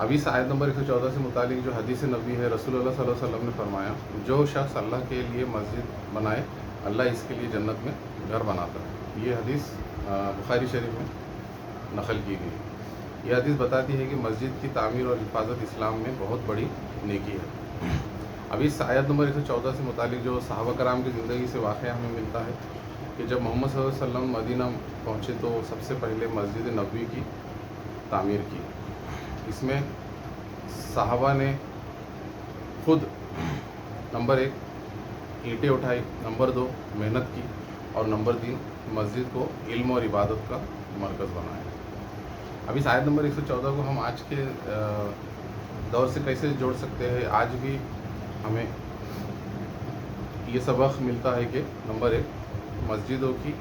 اب اس آیت نمبر 114 سے متعلق جو حدیث نبی ہے، رسول اللہ صلی اللہ علیہ وسلم نے فرمایا جو شخص اللہ کے لیے مسجد بنائے اللہ اس کے لیے جنت میں گھر بناتا ہے۔ یہ حدیث بخاری شریف میں نقل کی گئی۔ یہ حدیث بتاتی ہے کہ مسجد کی تعمیر اور حفاظت اسلام میں بہت بڑی نیکی ہے۔ اب اس آیت نمبر 114 سے متعلق جو صحابہ کرام کی زندگی سے واقعہ ہمیں ملتا ہے کہ جب محمد صلی اللہ علیہ وسلم مدینہ پہنچے تو سب سے پہلے مسجد نبوی کی تعمیر کی۔ اس میں صحابہ نے خود نمبر 1 اینٹیں اٹھائی، نمبر 2 محنت کی، اور نمبر 3 مسجد کو علم اور عبادت کا مرکز بنایا۔ اب اس آیت نمبر 114 کو ہم آج کے دور سے کیسے جوڑ سکتے ہیں؟ آج بھی ہمیں یہ سبق ملتا ہے کہ نمبر 1 مسجدوں کی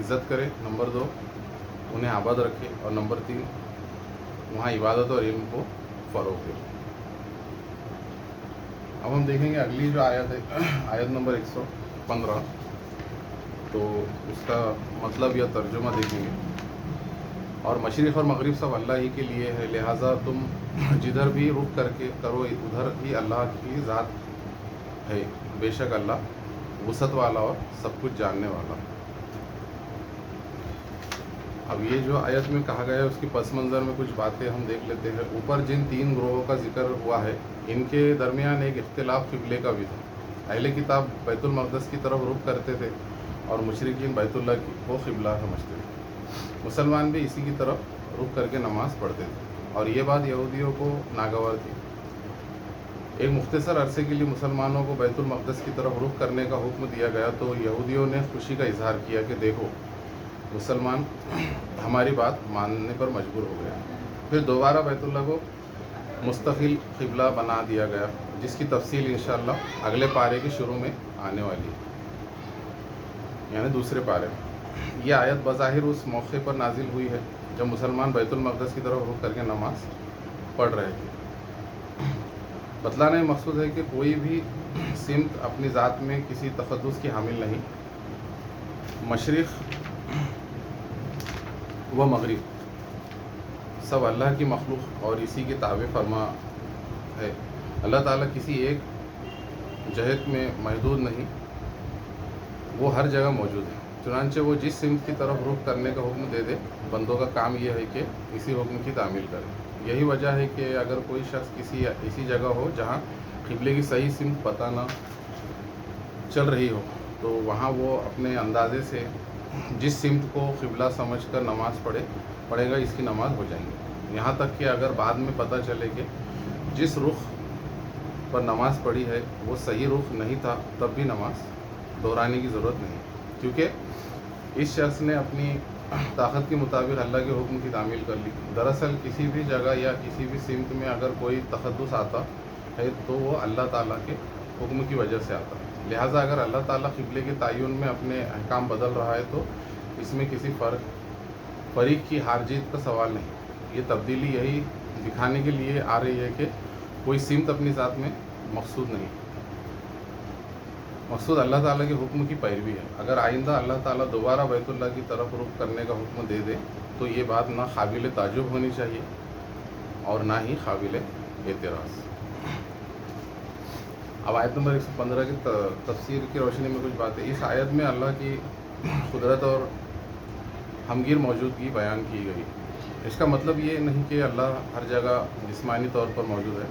عزت کرے، نمبر 2 انہیں آباد رکھے، اور نمبر 3 وہاں عبادت اور علم کو فروغ دے۔ اب ہم دیکھیں گے اگلی جو آیت ہے، آیت نمبر 115، تو اس کا مطلب یا ترجمہ دیکھیں گے۔ اور مشرق اور مغرب سب اللہ ہی کے لیے ہے، لہٰذا تم جدھر بھی رخ کر کے کرو ادھر ہی اللہ کی ذات ہے، بے شک اللہ وسعت والا اور سب کچھ جاننے والا۔ اب یہ جو آیت میں کہا گیا ہے اس کی پس منظر میں کچھ باتیں ہم دیکھ لیتے ہیں۔ اوپر جن 3 گروہوں کا ذکر ہوا ہے ان کے درمیان ایک اختلاف قبلے کا بھی تھا۔ اہل کتاب بیت المقدس کی طرف رخ کرتے تھے اور مشرکین بیت اللہ کو قبلہ سمجھتے تھے۔ مسلمان بھی اسی کی طرف رخ کر کے نماز پڑھتے تھے، اور یہ بات یہودیوں کو ناگوار تھی۔ ایک مختصر عرصے کے لیے مسلمانوں کو بیت المقدس کی طرف رخ کرنے کا حکم دیا گیا تو یہودیوں نے خوشی کا اظہار کیا کہ دیکھو مسلمان ہماری بات ماننے پر مجبور ہو گیا۔ پھر دوبارہ بیت اللہ کو مستقل قبلہ بنا دیا گیا، جس کی تفصیل انشاءاللہ اگلے پارے کے شروع میں آنے والی ہے، یعنی دوسرے پارے میں۔ یہ آیت بظاہر اس موقع پر نازل ہوئی ہے جب مسلمان بیت المقدس کی طرف رخ کر کے نماز پڑھ رہے تھے۔ بتلانا یہ مقصود ہے کہ کوئی بھی سمت اپنی ذات میں کسی تقدس کی حامل نہیں۔ مشرق و مغرب سب اللہ کی مخلوق اور اسی کے تابع فرما ہے۔ اللہ تعالیٰ کسی ایک جہت میں محدود نہیں، وہ ہر جگہ موجود ہے۔ چنانچہ وہ جس سمت کی طرف رخ کرنے کا حکم دے دے، بندوں کا کام یہ ہے کہ اسی حکم کی تعمیل کرے۔ یہی وجہ ہے کہ اگر کوئی شخص کسی ایسی جگہ ہو جہاں قبلے کی صحیح سمت پتہ نہ چل رہی ہو تو وہاں وہ اپنے اندازے سے جس سمت کو قبلہ سمجھ کر نماز پڑھے گا، اس کی نماز ہو جائیں گی۔ یہاں تک کہ اگر بعد میں پتہ چلے کہ جس رخ پر نماز پڑھی ہے وہ صحیح رخ نہیں تھا، تب بھی نماز دہرانے کی ضرورت نہیں، کیونکہ اس شخص نے اپنی طاقت کے مطابق اللہ کے حکم کی تعمیل کر لی۔ دراصل کسی بھی جگہ یا کسی بھی سمت میں اگر کوئی تقدس آتا ہے تو وہ اللہ تعالیٰ کے حکم کی وجہ سے آتا ہے۔ لہٰذا اگر اللہ تعالیٰ قبلے کے تعین میں اپنے احکام بدل رہا ہے تو اس میں کسی فریق کی ہار جیت کا سوال نہیں۔ یہ تبدیلی یہی دکھانے کے لیے آ رہی ہے کہ کوئی سمت اپنی ذات میں مقصود نہیں، مقصود اللہ تعالیٰ کے حکم کی پیروی ہے۔ اگر آئندہ اللہ تعالیٰ دوبارہ بیت اللہ کی طرف رخ کرنے کا حکم دے دے تو یہ بات نہ قابل تعجب ہونی چاہیے اور نہ ہی قابل اعتراض۔ اب آیت نمبر 115 کی تفسیر کی روشنی میں کچھ باتیں۔ اس آیت میں اللہ کی قدرت اور ہمگیر موجودگی بیان کی گئی۔ اس کا مطلب یہ نہیں کہ اللہ ہر جگہ جسمانی طور پر موجود ہے،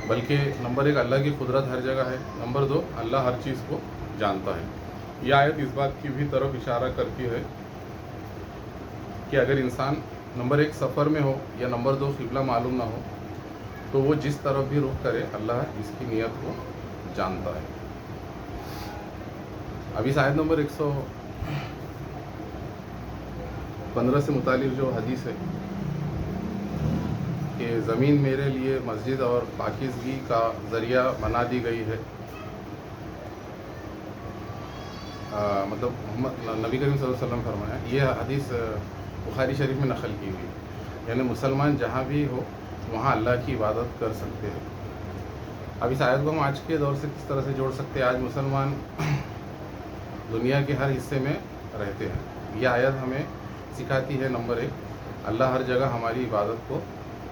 بلکہ نمبر 1 اللہ کی قدرت ہر جگہ ہے، نمبر 2 اللہ ہر چیز کو جانتا ہے۔ یہ آیت اس بات کی بھی طرف اشارہ کرتی ہے کہ اگر انسان نمبر 1 سفر میں ہو یا نمبر 2 قبلہ معلوم نہ ہو تو وہ جس طرف بھی رخ کرے اللہ اس کی نیت کو جانتا ہے۔ اب اس آیت نمبر 115 سے متعلق جو حدیث ہے کہ زمین میرے لیے مسجد اور پاکیزگی کا ذریعہ بنا دی گئی ہے، مطلب نبی کریم صلی اللہ علیہ وسلم فرمایا، یہ حدیث بخاری شریف میں نقل کی ہوئی، یعنی مسلمان جہاں بھی ہو وہاں اللہ کی عبادت کر سکتے ہیں۔ اب اس آیت کو ہم آج کے دور سے کس طرح سے جوڑ سکتے ہیں؟ آج مسلمان دنیا کے ہر حصے میں رہتے ہیں۔ یہ آیت ہمیں سکھاتی ہے نمبر 1 اللہ ہر جگہ ہماری عبادت کو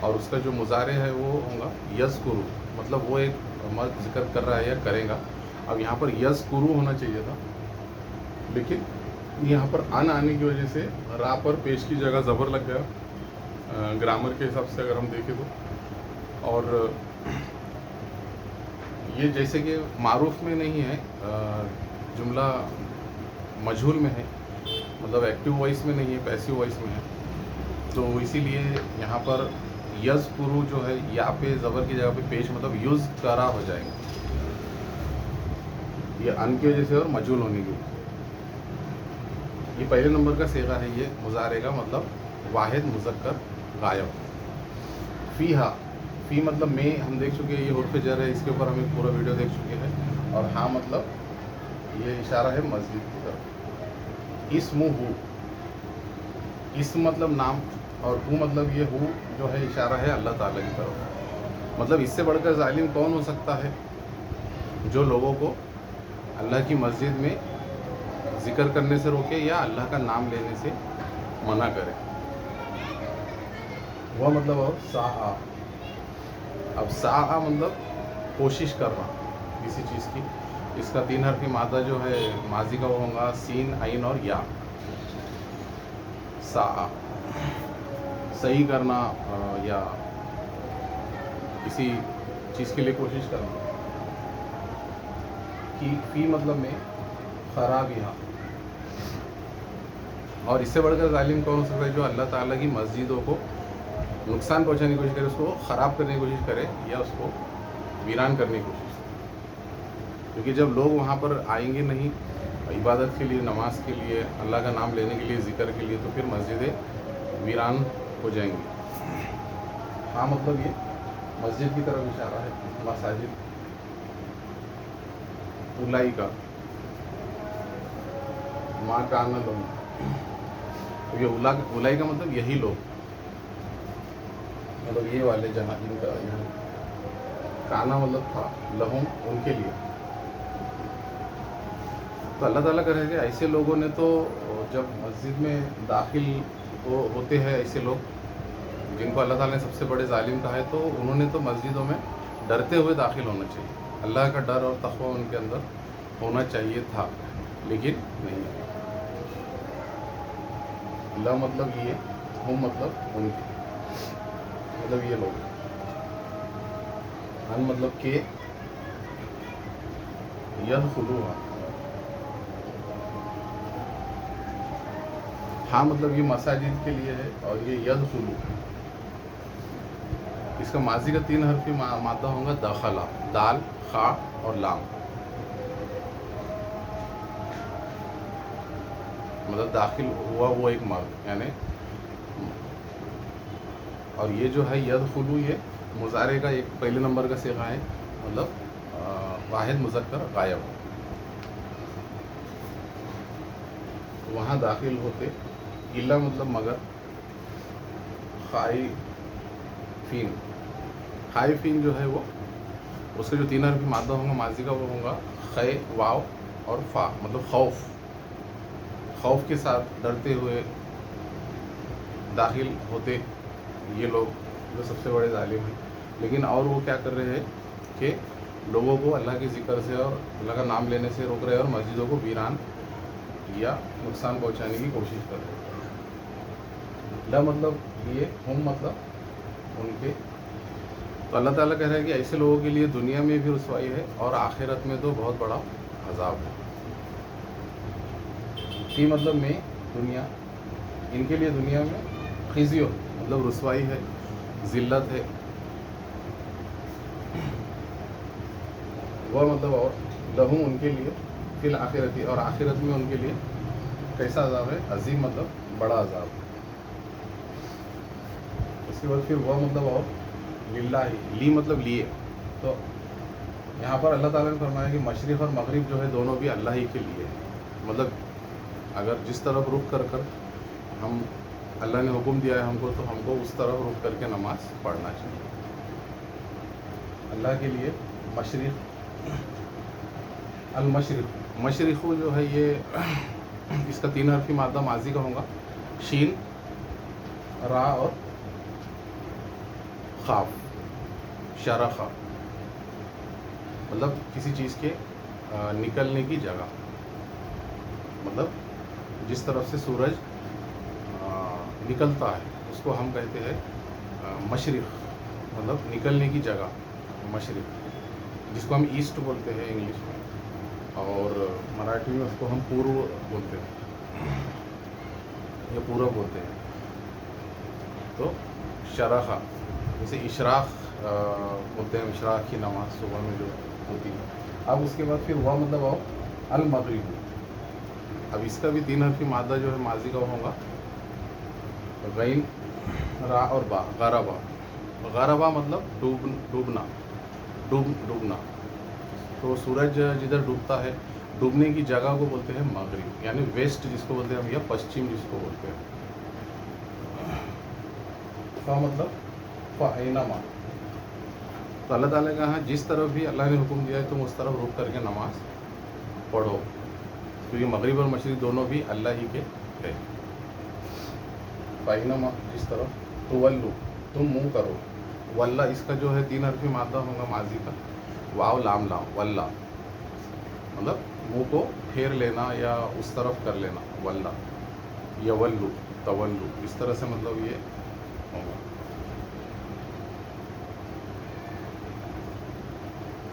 اور اس کا جو مضارع ہے وہ ہوگا یذکرو، مطلب وہ ایک مرد ذکر کر رہا ہے یا کرے گا. اب یہاں پر یذکرو ہونا چاہیے تھا، لیکن یہاں پر ان آنے کی وجہ سے را پر پیش کی جگہ زبر لگ گیا گرامر کے حساب سے اگر ہم دیکھیں تو. اور یہ جیسے کہ معروف میں نہیں ہے، جملہ مجہول میں ہے، مطلب ایکٹیو وائس میں نہیں ہے، پیسیو وائس میں ہے. تو اسی لیے یہاں پر یذکرو جو ہے یا پہ زبر کی جگہ پہ پیش مطلب یوز کرا ہو جائے گا، یہ ان کی وجہ سے اور مجہول ہونے کی وجہ سے. یہ پہلے نمبر کا صیغہ ہے، یہ مضارع کا مطلب واحد مذکر غائب. فیہا، فی مطلب میں ہم دیکھ چکے ہیں، یہ حرف جر ہے، اس کے اوپر ہم ایک پورا ویڈیو دیکھ چکے ہیں. اور ہاں مطلب یہ اشارہ ہے مسجد کی طرف. اسمہ، اسم مطلب نام، اور ہو مطلب یہ ہو جو ہے اشارہ ہے اللہ تعالیٰ کی طرف. مطلب اس سے بڑھ کر ظالم کون ہو سکتا ہے؟ جو لوگوں کو اللہ کی مسجد میں ذکر کرنے سے روکے یا اللہ کا نام لینے سے منع کرے. وہ مطلب اور سعی، اب سعی مطلب کوشش کرنا کسی چیز کی. اس کا 3 حرفی مادہ جو ہے ماضی کا وہ ہوگا سین، عین اور یا. سعی صحیح کرنا یا کسی چیز کے لیے کوشش کرنا. فی مطلب میں خراب یہاں. اور اس سے بڑھ کر ظالم کون ہو سکتا ہے؟ جو اللہ تعالیٰ کی مسجدوں کو نقصان پہنچانے کی کوشش کرے، اس کو خراب کرنے کی کوشش کرے یا اس کو ویران کرنے کی کوشش کرے. کیونکہ جب لوگ وہاں پر آئیں گے نہیں عبادت کے لیے، نماز کے لیے، اللہ کا نام لینے کے لیے، ذکر کے لیے، تو پھر مسجدیں ویران ہو جائیں گی. ہاں مطلب یہ مسجد کی طرف اشارہ ہے، مساجد. اولائی کا ماں کانا لہم، یہ اولائی کا مطلب یہی لوگ، مطلب یہ والے جہاں ان کا یہاں کانا مطلب تھا، لہم ان کے لیے. تو اللہ تعالیٰ کہہ رہے ہیں کہ ایسے لوگوں نے تو جب مسجد میں داخل ہوتے ہیں، ایسے لوگ جن کو اللہ تعالیٰ نے سب سے بڑے ظالم کہا ہے، تو انہوں نے تو مسجدوں میں ڈرتے ہوئے داخل ہونا چاہیے. اللہ کا ڈر اور تقوی ان کے اندر ہونا چاہیے تھا، لیکن نہیں. لا مطلب یہ، ہم مطلب ان کے، مطلب یہ لوگ. ان مطلب کہ یدخلوها. ہاں مطلب یہ مساجد کے لیے ہے، اور یہ یدخلو اس کا ماضی کا 3 حرفی مادہ ہوگا دخلا، دال، خا اور لام. مطلب داخل ہوا وہ ایک مرد یعنی. اور یہ جو ہے یدخلو، یہ مضارع کا ایک پہلے نمبر کا صیغہ ہے، مطلب واحد مذکر غائب. وہاں داخل ہوتے. الا مطلب مگر. خائفین، خائفین جو ہے وہ اس کے جو 3 حرفی مادہ ہوں گا ماضی کا وہ ہوگا خے، واو اور فا، مطلب خوف. خوف کے ساتھ ڈرتے ہوئے داخل ہوتے یہ لوگ جو سب سے بڑے ظالم ہیں. لیکن اور وہ کیا کر رہے ہیں کہ لوگوں کو اللہ کے ذکر سے اور اللہ کا نام لینے سے روک رہے ہیں، اور مسجدوں کو ویران یا نقصان پہنچانے کی کوشش کر رہے ہیں. لا مطلب یہ، ہم مطلب ان کے. تو اللہ تعالیٰ کہہ رہا ہے کہ ایسے لوگوں کے لیے دنیا میں بھی رسوائی ہے اور آخرت میں تو بہت بڑا عذاب ہے. فی مطلب میں دنیا، ان کے لیے دنیا میں خزیو مطلب رسوائی ہے، ذلت ہے. وہ مطلب اور لہم ان کے لیے، فی الآخرتی اور آخرت میں ان کے لیے کیسا عذاب ہے؟ عظیم مطلب بڑا عذاب. اس کے بعد پھر وہ مطلب اور للہ، لی مطلب لیے. تو یہاں پر اللہ تعالیٰ نے فرمایا کہ مشرق اور مغرب جو ہے دونوں بھی اللہ ہی کے لیے. مطلب اگر جس طرف رخ کر ہم اللہ نے حکم دیا ہے ہم کو، تو ہم کو اس طرف رخ کر کے نماز پڑھنا چاہیے. اللہ کے لیے مشرق، المشرق، مشرق جو ہے یہ اس کا 3 حرفی مادہ ماضی کا ہوگا شین را اور خاف، شرخ، مطلب کسی چیز کے نکلنے کی جگہ، مطلب جس طرف سے سورج نکلتا ہے اس کو ہم کہتے ہیں مشرق، مطلب نکلنے کی جگہ مشرق، جس کو ہم ایسٹ بولتے ہیں انگلش میں، اور مراٹھی میں اس کو ہم پورو بولتے ہیں یا پورب بولتے ہیں. تو شرخہ جیسے اشراق بولتے ہیں، اشراق کی نماز صبح میں جو ہوتی ہے. اب اس کے بعد پھر ہوا مطلب آؤ المغرب. اب اس کا بھی 3 حرفی مادہ جو ہے ماضی کا ہوگا غین را اور با، غربا. غربا مطلب ڈوبنا، ڈوبنا. تو سورج جدھر ڈوبتا ہے، ڈوبنے کی جگہ کو بولتے ہیں مغرب، یعنی ویسٹ جس کو بولتے ہیں ہم، یا پشچم جس کو بولتے ہیں. فا مطلب فاینما. تو اللہ تعالیٰ کا جس طرف بھی اللہ نے حکم دیا ہے تم اس طرف رک کر کے نماز پڑھو، کیونکہ مغرب اور مشرق دونوں بھی اللہ ہی کے ہے. فاینما جس طرف، تولو تم منہ کرو. واللہ اس کا جو ہے 3 حرفی مادہ ہوگا ماضی کا، واو لام لام، واللہ مطلب منہ کو پھیر لینا یا اس طرف کر لینا. واللہ یولو تولو، اس طرح سے مطلب یہ ہوگا.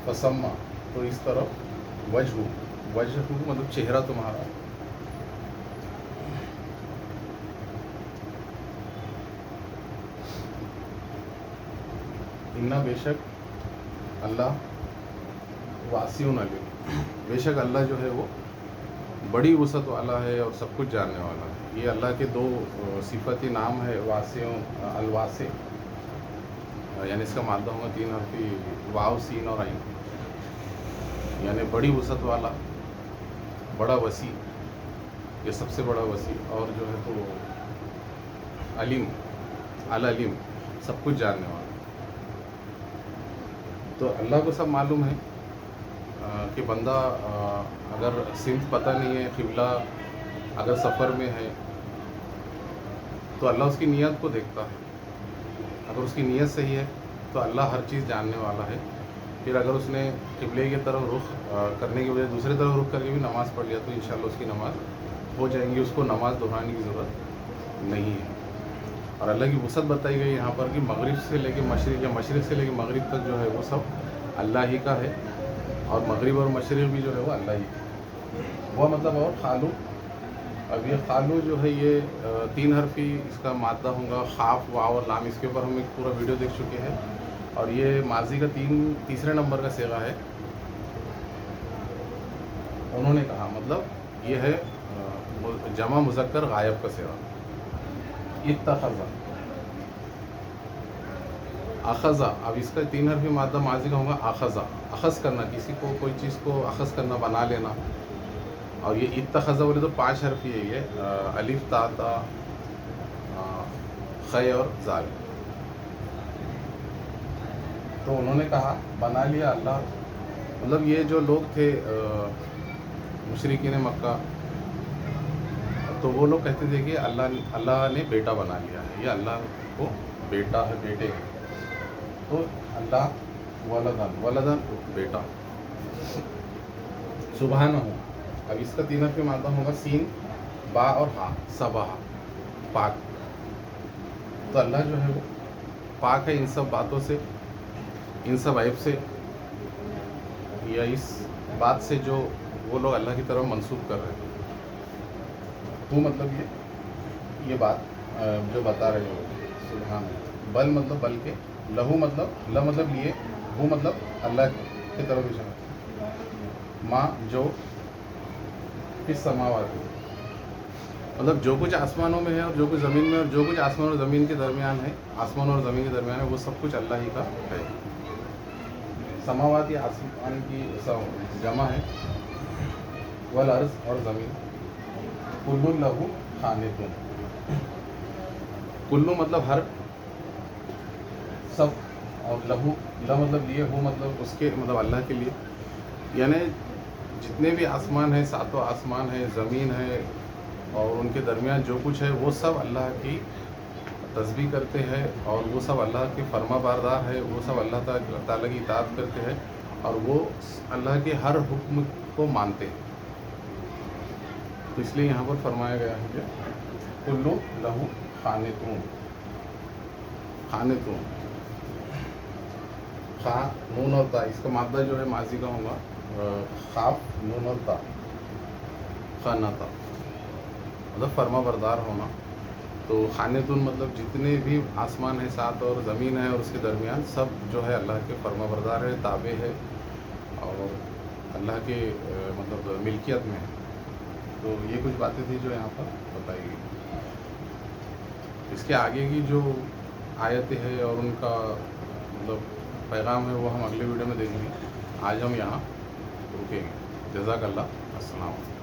فسما تو اس طرف، وجہ مطلب چہرہ تمہارا. انا بے شک اللہ، واسع علیم، بے شک اللہ جو ہے وہ بڑی وسعت والا ہے اور سب کچھ جاننے والا ہے. یہ اللہ کے 2 صفتی نام ہے، واسع، الواسع، یعنی اس کا مادہ ہوگا 3 حرفی واو سین اور عین، یعنی بڑی وسعت والا، بڑا وسیع، یہ سب سے بڑا وسیع. اور جو ہے تو علیم، العلیم، سب کچھ جاننے والا. تو اللہ کو سب معلوم ہے کہ بندہ اگر سمت پتہ نہیں ہے، قبلہ اگر سفر میں ہے تو اللہ اس کی نیت کو دیکھتا ہے. اگر اس کی نیت صحیح ہے تو اللہ ہر چیز جاننے والا ہے. پھر اگر اس نے قبلے کی طرف رخ کرنے کی بجائے دوسری طرف رخ کر کے بھی نماز پڑھ لیا تو انشاءاللہ اس کی نماز ہو جائیں گی، اس کو نماز دہرانے کی ضرورت نہیں ہے. اور اللہ کی وسعت بتائی گئی یہاں پر کہ مغرب سے لے کے مشرق یا مشرق سے لے کے مغرب تک جو ہے وہ سب اللہ ہی کا ہے، اور مغرب اور مشرق بھی جو ہے وہ اللہ ہی کا. وہ مطلب اور خالو. اب یہ خالو جو ہے یہ 3 حرفی اس کا مادہ ہوگا، خاف، واو اور لام. اس کے اوپر ہم ایک پورا ویڈیو دیکھ چکے ہیں، اور یہ ماضی کا تیسرے نمبر کا صیغہ ہے. انہوں نے کہا مطلب یہ ہے جمع مذکر غائب کا صیغہ. اتخذ، اخذ. اب اس کا 3 حرفی مادہ ماضی کا ہوگا اخذ، اخذ کرنا، کسی کو کوئی چیز کو اخذ کرنا، بنا لینا. اور یہ اتخذ بولے تو 5 حرفی ہے، یہ الف تا تا خے اور زال. تو انہوں نے کہا بنا لیا اللہ، مطلب یہ جو لوگ تھے مشرکین مکہ، تو وہ لوگ کہتے تھے کہ اللہ نے بیٹا بنا لیا ہے، یہ اللہ کو بیٹا ہے، بیٹے ہیں. تو اللہ ولدن بیٹا. سبحانہ ہو. اب اس کا 3 حرفی مادہ ہوگا سین، با اور ہا، سبح، پاک. تو اللہ جو ہے وہ پاک ہے ان سب باتوں سے، ان سب عیب سے، یا اس بات سے جو وہ لوگ اللہ کی طرف منسوب کر رہے ہیں. تو مطلب یہ بات جو بتا رہے ہو سبحان. بل مطلب بلکہ، لہو مطلب ل مطلب لیے، وہ مطلب اللہ کی طرف اشارہ. ماں جو فی السماوات، مطلب جو کچھ آسمانوں میں ہے اور جو کچھ زمین میں، اور جو کچھ آسمان اور زمین کے درمیان ہے، آسمان اور زمین کے درمیان ہے، وہ سب کچھ اللہ ہی کا ہے. سماوات یہ آسمان کی جمع ہے، والارض اور زمین. کل لہو قانتون. کلو مطلب ہر، سب، اور لہو لا مطلب لیے، ہو مطلب اس کے، مطلب اللہ کے لیے. یعنی جتنے بھی آسمان ہیں، 7 آسمان ہے، زمین ہے، اور ان کے درمیان جو کچھ ہے وہ سب اللہ کی تسبیح کرتے ہیں، اور وہ سب اللہ کے فرما بردار ہے، وہ سب اللہ تعالیٰ کی اطاعت کرتے ہیں، اور وہ اللہ کے ہر حکم کو مانتے ہیں۔ تو اس لیے یہاں پر فرمایا گیا ہے کہ کلو لہو قانتون، قانتون، خا نون اور تا، اس کا مادہ جو ہے ماضی کا ہوگا خاف نون اور تا، خانتا، مطلب فرما بردار ہونا۔ تو خانتون مطلب جتنے بھی آسمان ہے ساتھ اور زمین ہے اور اس کے درمیان سب جو ہے اللہ کے فرما بردار ہے، تابع ہے، اور اللہ کے مطلب ملکیت میں ہے۔ تو یہ کچھ باتیں تھی جو یہاں پر بتائی گئی۔ اس کے آگے کی جو آیتیں ہے اور ان کا مطلب پیغام ہے وہ ہم اگلے ویڈیو میں دیکھیں گے۔ آج ہم یہاں رکیں گے۔ جزاک اللہ، السلام علیکم۔